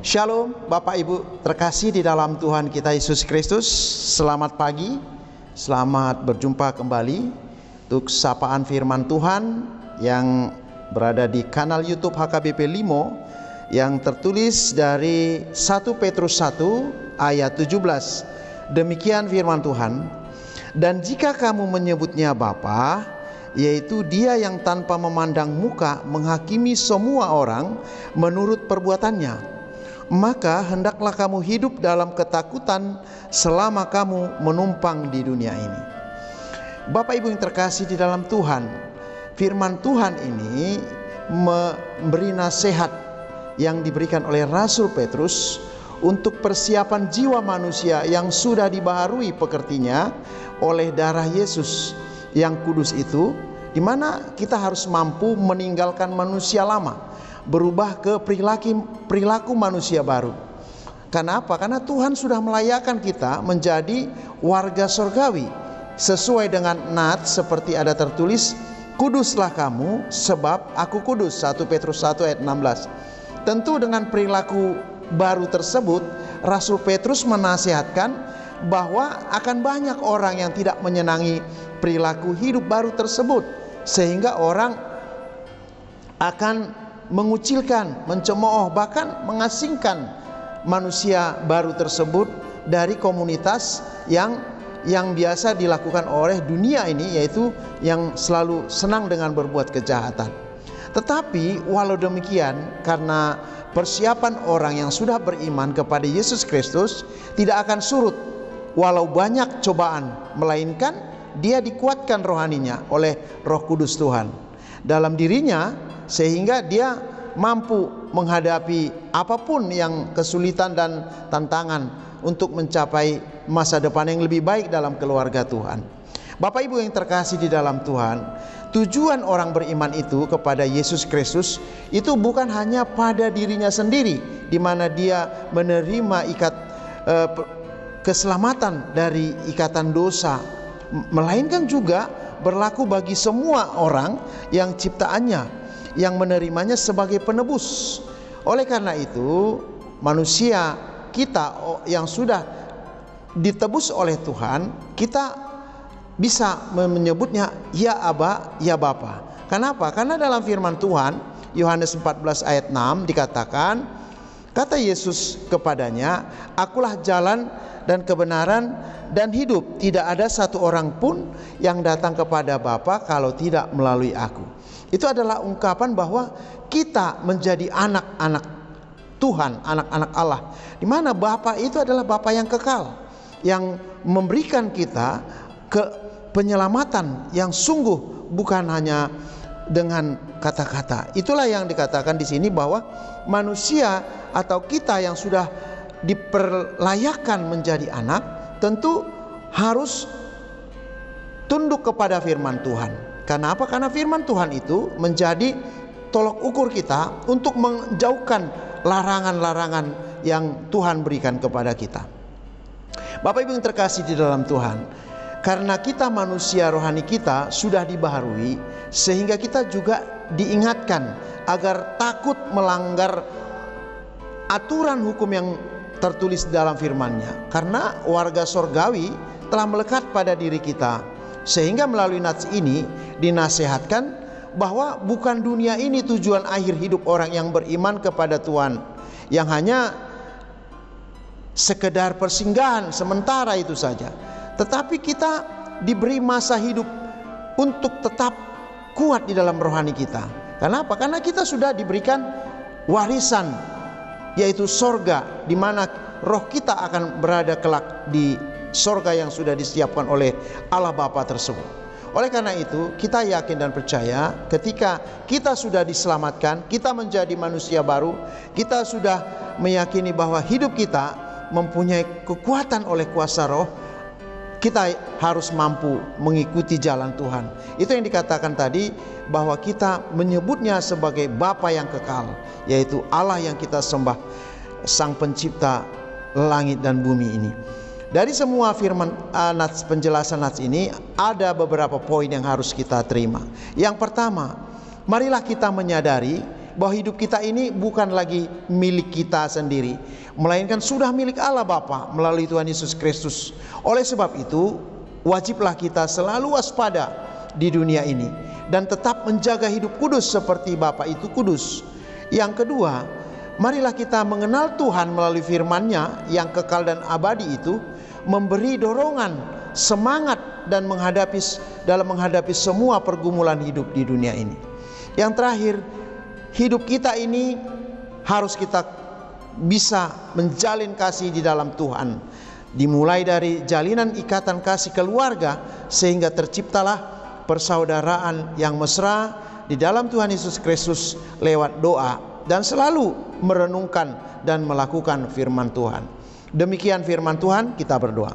Shalom Bapak Ibu terkasih di dalam Tuhan kita Yesus Kristus. Selamat pagi, selamat berjumpa kembali untuk sapaan firman Tuhan yang berada di kanal YouTube HKBP Limo, yang tertulis dari 1 Petrus 1 ayat 17. Demikian firman Tuhan, dan jika kamu menyebutnya Bapa, yaitu Dia yang tanpa memandang muka menghakimi semua orang menurut perbuatannya, maka hendaklah kamu hidup dalam ketakutan selama kamu menumpang di dunia ini. Bapak Ibu yang terkasih di dalam Tuhan, firman Tuhan ini memberi nasihat yang diberikan oleh Rasul Petrus untuk persiapan jiwa manusia yang sudah dibaharui pekertinya oleh darah Yesus yang kudus itu, di mana kita harus mampu meninggalkan manusia lama, berubah ke perilaku manusia baru. Karena apa? Karena Tuhan sudah melayakkan kita menjadi warga surgawi sesuai dengan nats seperti ada tertulis, kuduslah kamu sebab aku kudus. 1 Petrus 1 ayat 16. Tentu dengan perilaku baru tersebut, Rasul Petrus menasihatkan bahwa akan banyak orang yang tidak menyenangi perilaku hidup baru tersebut, sehingga orang akan mengucilkan, mencemooh, bahkan mengasingkan manusia baru tersebut dari komunitas yang biasa dilakukan oleh dunia ini, yaitu yang selalu senang dengan berbuat kejahatan. Tetapi walau demikian, karena persiapan orang yang sudah beriman kepada Yesus Kristus tidak akan surut walau banyak cobaan, melainkan dia dikuatkan rohaninya oleh Roh Kudus Tuhan dalam dirinya, sehingga dia mampu menghadapi apapun yang kesulitan dan tantangan untuk mencapai masa depan yang lebih baik dalam keluarga Tuhan. Bapak Ibu yang terkasih di dalam Tuhan, tujuan orang beriman itu kepada Yesus Kristus itu bukan hanya pada dirinya sendiri, di mana dia menerima keselamatan dari ikatan dosa, melainkan juga berlaku bagi semua orang yang ciptaannya, yang menerimanya sebagai penebus. Oleh karena itu, manusia kita yang sudah ditebus oleh Tuhan, kita bisa menyebutnya ya Aba, ya Bapa. Kenapa? Karena dalam firman Tuhan Yohanes 14 ayat 6 dikatakan, kata Yesus kepadanya, akulah jalan dan kebenaran dan hidup. Tidak ada satu orang pun yang datang kepada Bapa kalau tidak melalui aku. Itu adalah ungkapan bahwa kita menjadi anak-anak Tuhan, anak-anak Allah, di mana Bapa itu adalah Bapa yang kekal, yang memberikan kita ke penyelamatan yang sungguh bukan hanya dengan kata-kata. Itulah yang dikatakan di sini bahwa manusia atau kita yang sudah diperlayakan menjadi anak tentu harus tunduk kepada firman Tuhan. Karena apa? Karena firman Tuhan itu menjadi tolok ukur kita untuk menjauhkan larangan-larangan yang Tuhan berikan kepada kita. Bapak Ibu yang terkasih di dalam Tuhan, karena kita manusia rohani kita sudah dibaharui, sehingga kita juga diingatkan agar takut melanggar aturan hukum yang tertulis dalam firman-Nya. Karena warga surgawi telah melekat pada diri kita, sehingga melalui nats ini dinasehatkan bahwa bukan dunia ini tujuan akhir hidup orang yang beriman kepada Tuhan, yang hanya sekedar persinggahan sementara itu saja. Tetapi kita diberi masa hidup untuk tetap kuat di dalam rohani kita. Kenapa? Karena kita sudah diberikan warisan, yaitu sorga, di mana roh kita akan berada kelak di sorga yang sudah disiapkan oleh Allah Bapa tersebut. Oleh karena itu, kita yakin dan percaya ketika kita sudah diselamatkan, kita menjadi manusia baru, kita sudah meyakini bahwa hidup kita mempunyai kekuatan oleh kuasa roh, kita harus mampu mengikuti jalan Tuhan. Itu yang dikatakan tadi, bahwa kita menyebutnya sebagai Bapa yang kekal, yaitu Allah yang kita sembah, Sang Pencipta langit dan bumi ini. Dari semua firman penjelasan nats ini ada beberapa poin yang harus kita terima. Yang pertama, marilah kita menyadari bahwa hidup kita ini bukan lagi milik kita sendiri, melainkan sudah milik Allah Bapa melalui Tuhan Yesus Kristus. Oleh sebab itu, wajiblah kita selalu waspada di dunia ini dan tetap menjaga hidup kudus seperti Bapa itu kudus. Yang kedua, marilah kita mengenal Tuhan melalui firman-Nya yang kekal dan abadi itu, memberi dorongan, semangat dan dalam menghadapi semua pergumulan hidup di dunia ini. Yang terakhir, hidup kita ini harus kita bisa menjalin kasih di dalam Tuhan, dimulai dari jalinan ikatan kasih keluarga, sehingga terciptalah persaudaraan yang mesra di dalam Tuhan Yesus Kristus lewat doa dan selalu merenungkan dan melakukan firman Tuhan. Demikian firman Tuhan, kita berdoa.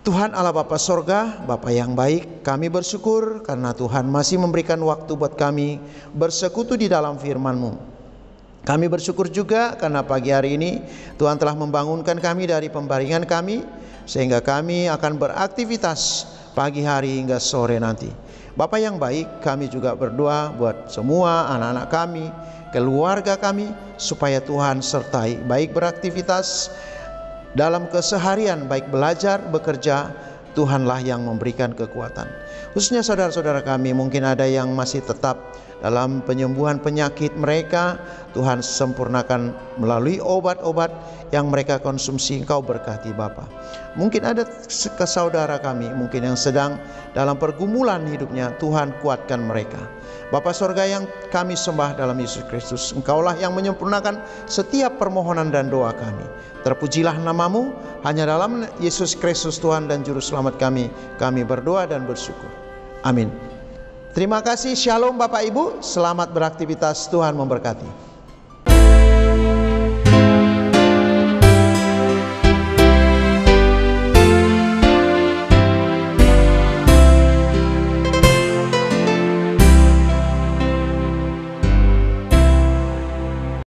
Tuhan Allah Bapa sorga, Bapa yang baik, kami bersyukur karena Tuhan masih memberikan waktu buat kami bersekutu di dalam firman-Mu. Kami bersyukur juga karena pagi hari ini Tuhan telah membangunkan kami dari pembaringan kami, sehingga kami akan beraktivitas pagi hari hingga sore nanti. Bapa yang baik, kami juga berdoa buat semua anak-anak kami, keluarga kami, supaya Tuhan sertai baik beraktivitas dalam keseharian, baik belajar, bekerja, Tuhanlah yang memberikan kekuatan. Khususnya saudara-saudara kami, mungkin ada yang masih tetap dalam penyembuhan penyakit mereka, Tuhan sempurnakan melalui obat-obat yang mereka konsumsi. Engkau berkati Bapa. Mungkin ada saudara kami mungkin yang sedang dalam pergumulan hidupnya, Tuhan kuatkan mereka. Bapa sorga yang kami sembah dalam Yesus Kristus, Engkaulah yang menyempurnakan setiap permohonan dan doa kami. Terpujilah nama-Mu, hanya dalam Yesus Kristus Tuhan dan Juru Selamat kami berdoa dan bersyukur. Amin. Terima kasih, shalom Bapak Ibu, selamat beraktivitas, Tuhan memberkati.